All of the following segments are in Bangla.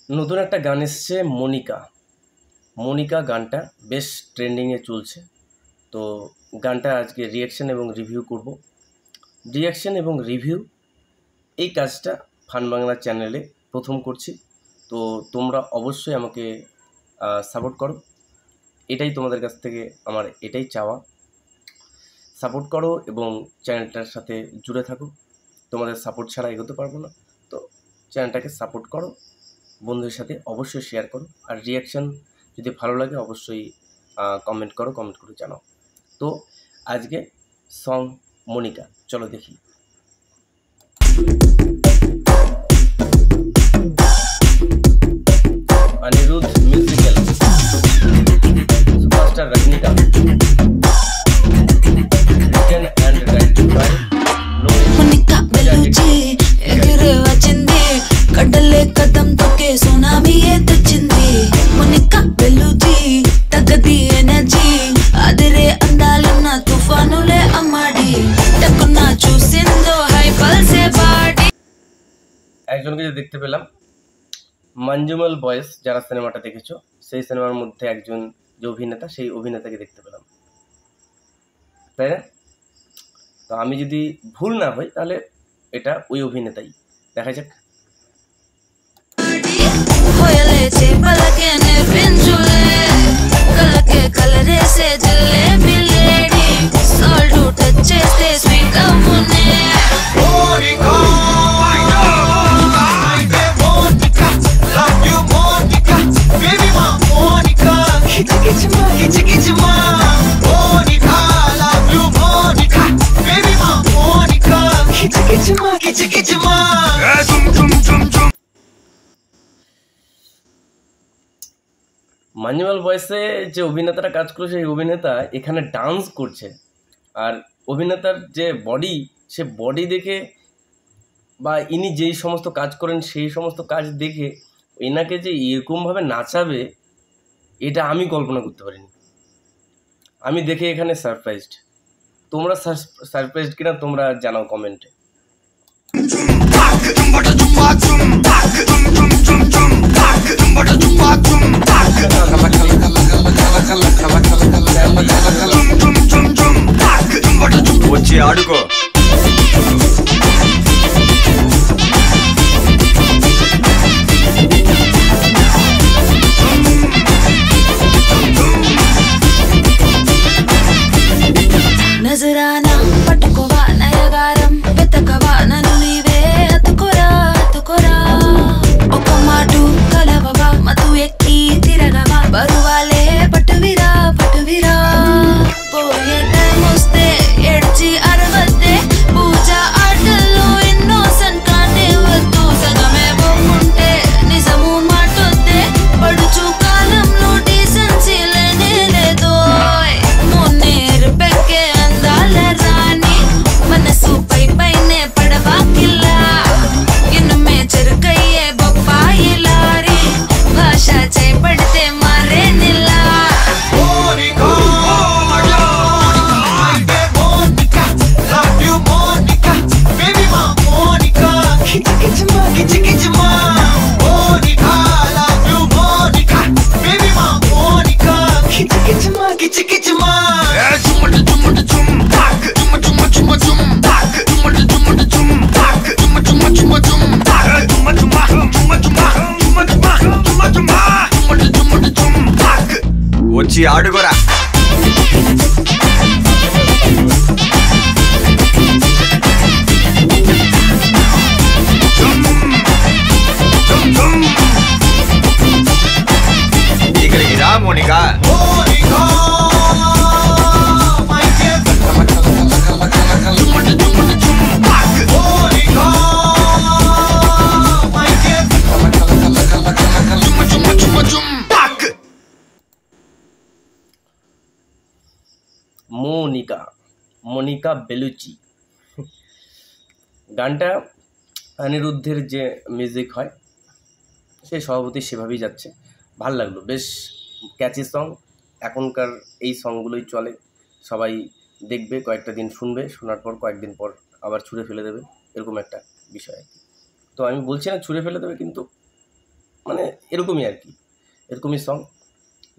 নতুন একটা গান এসছে মনিকা। মনিকা গানটা বেশ ট্রেন্ডিংয়ে চলছে। তো গানটা আজকে রিঅ্যাকশন এবং রিভিউ করব। রিঅ্যাকশন এবং রিভিউ এই কাজটা ফান বাংলা চ্যানেলে প্রথম করছি। তো তোমরা অবশ্যই আমাকে সাপোর্ট করো, এটাই তোমাদের কাছ থেকে আমার এটাই চাওয়া। সাপোর্ট করো এবং চ্যানেলটার সাথে জুড়ে থাকো। তোমাদের সাপোর্ট ছাড়া এগোতে পারবো না। তো চ্যানেলটাকে সাপোর্ট করো, বন্ধুদের সাথে অবশ্যই শেয়ার করো, আর রিঅ্যাকশান যদি ভালো লাগে অবশ্যই কমেন্ট করে জানাও। তো আজকে সং মনিকা, চলো দেখি। Anirudh musical superstar Rajinikanth written and directed by Monica Bellucci ఎగిరే వచ్చింది కడలే కదం తొక్కే సునామీ తెచ్చింది మోనికా బెలూచి తగది ఎనర్జీ అదిరే అందాలన్న తుఫానులే అమ్మాడి టక్కున చూసిందో హై పల్సే బాడీ। একজনকে দেখতে পেলাম মঞ্জুমল বয়েস, যারা সিনেমাটা দেখেছো সেই সিনেমার মধ্যে একজন যে অভিনেতা, সেই অভিনেতাকে দেখতে পেলাম, তাই না? তো আমি যদি ভুল না হই তাহলে এটা ওই অভিনেতাই। দেখা যাক। హోయలేచే పలకే నే పెంచులే కలకే కలరేసే జల్లే బిల్లేడి సాల్ట్ టచ్ చేస్తే స్వీట్ అవ్వునే మోనికా মঞ্জুমল বয়েসে যে অভিনেতাটা কাজ করছে সেই অভিনেতা এখানে ডান্স করছে, আর অভিনেতার যে বডি, সে বডি দেখে বা ইনি যেই সমস্ত কাজ করেন সেই সমস্ত কাজ দেখে এনাকে যে এরকমভাবে নাচাবে এটা আমি কল্পনা করতে পারিনি। আমি দেখে এখানে সারপ্রাইজড। তোমরা সারপ্রাইজড কিনা তোমরা জানাও কমেন্টে। వచ్చి ఆడుకో। నజరానా పట్టుకోవా నయగారం వెతకవా నన్ను నీవే అతుకోరా అతుకోరా ఒక మాటు కలవవా మధు ఎక్కి తిరగవా బరువాలే పట్టువిరా పట్టువిరా పోయే టైం వస్తే ఎడ్చి అరవద్దే పూజ ఆటల్లో ఎన్నో సంకానే వద్దు సగమే పోకుంటే నిజము మాటొద్దే పడుచు కాలంలో డీసెన్సీ లేనే లేదో మొన్నేరు పెక్కే అందాల రాణి మనసు పై పైనే పడవా కిల్లా ఇనుమే చెరుకయ్యే బొప్పాయి లారీ భాష చేపడితే మారే నిల్లా వచ్చి ఆడుకోరా। ఇక్కడికి రా మోనికా। মনিকা, মনিকা বেলুচি। গানটা অনিরুদ্ধের যে মিউজিক হয় সেই সভাপতি সেভাবেই যাচ্ছে, ভাল লাগলো। বেশ ক্যাচি সং, এখনকার এই সংগুলোই চলে, সবাই দেখবে, কয়েকটা দিন শুনবে, শোনার পর কয়েকদিন পর আবার ছুঁড়ে ফেলে দেবে, এরকম একটা বিষয় আর কি। তো আমি বলছি না ছুঁড়ে ফেলে দেবে, কিন্তু মানে এরকমই আর কি, এরকমই সং।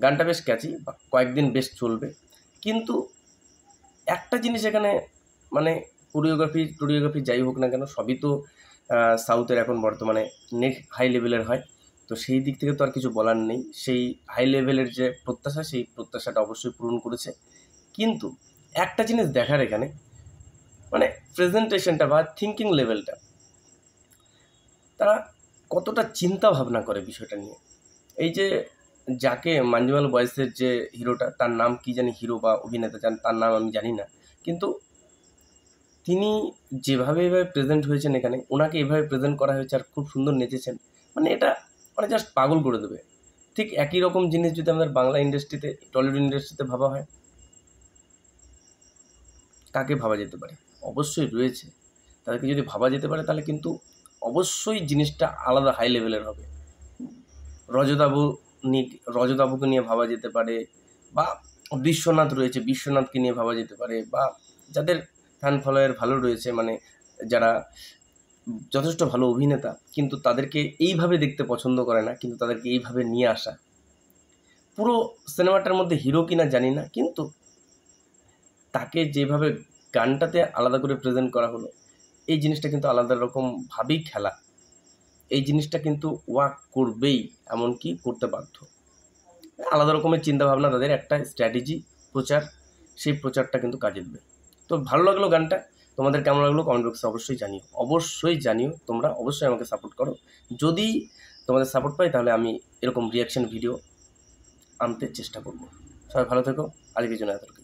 গানটা বেশ ক্যাচি, কয়েকদিন বেশ চলবে। কিন্তু একটা জিনিস এখানে মানে কোরিওগ্রাফি যাই হোক না কেন, সবই তো সাউথের এখন বর্তমানে হাই লেভেলের হয়। তো সেই দিক থেকে তো আর কিছু বলার নেই। সেই হাই লেভেলের যে প্রত্যাশা, সেই প্রত্যাশাটা অবশ্যই পূরণ করেছে। কিন্তু একটা জিনিস দেখার এখানে, মানে প্রেজেন্টেশনটা বা থিঙ্কিং লেভেলটা, তারা কতটা চিন্তা ভাবনা করে বিষয়টা নিয়ে। এই যে যাকে মঞ্জুমাল বয়েসের যে হিরোটা, তার নাম কি জানি, হিরো বা অভিনেতা তার নাম আমি জানি না, কিন্তু তিনি যেভাবে এভাবে প্রেজেন্ট হয়েছেন এখানে, ওনাকে এভাবে প্রেজেন্ট করা হয়েছে আর খুব সুন্দর নেচেছেন, মানে এটা মানে জাস্ট পাগল করে দেবে। ঠিক একই রকম জিনিস যদি আমাদের বাংলা ইন্ডাস্ট্রিতে, টলিউড ইন্ডাস্ট্রিতে ভাবা হয়, কাকে ভাবা যেতে পারে? অবশ্যই রয়েছে, তাদেরকে যদি ভাবা যেতে পারে তাহলে কিন্তু অবশ্যই জিনিসটা আলাদা হাই লেভেলের হবে। রজতাবুকে নিয়ে ভাবা যেতে পারে, বা বিশ্বনাথ রয়েছে, বিশ্বনাথকে নিয়ে ভাবা যেতে পারে, বা যাদের ফ্যান ফলোয়ার ভালো রয়েছে, মানে যারা যথেষ্ট ভালো অভিনেতা কিন্তু তাদেরকে এইভাবে দেখতে পছন্দ করে না, কিন্তু তাদেরকে এইভাবে নিয়ে আসা। পুরো সিনেমাটার মধ্যে হিরো কিনা জানি না, কিন্তু তাকে যেভাবে গানটাতে আলাদা করে প্রেজেন্ট করা হলো, এই জিনিসটা কিন্তু আলাদা রকমভাবেই খেলা। এই জিনিসটা কিন্তু ওয়ার্ক করবেই, এমনকি করতে বাধ্য। আলাদা রকমের চিন্তাভাবনা, তাদের একটা স্ট্র্যাটেজি, প্রচার, সেই প্রচারটা কিন্তু কাজে দেবে। তো ভালো লাগলো গানটা, তোমাদের কেমন লাগলো কমেন্ট বক্সে অবশ্যই জানিও। তোমরা অবশ্যই আমাকে সাপোর্ট করো। যদি তোমাদের সাপোর্ট পাই তাহলে আমি এরকম রিয়াকশন ভিডিও আনতে চেষ্টা করব। সবাই ভালো থেকো, আজকের জন্য এতটুকু।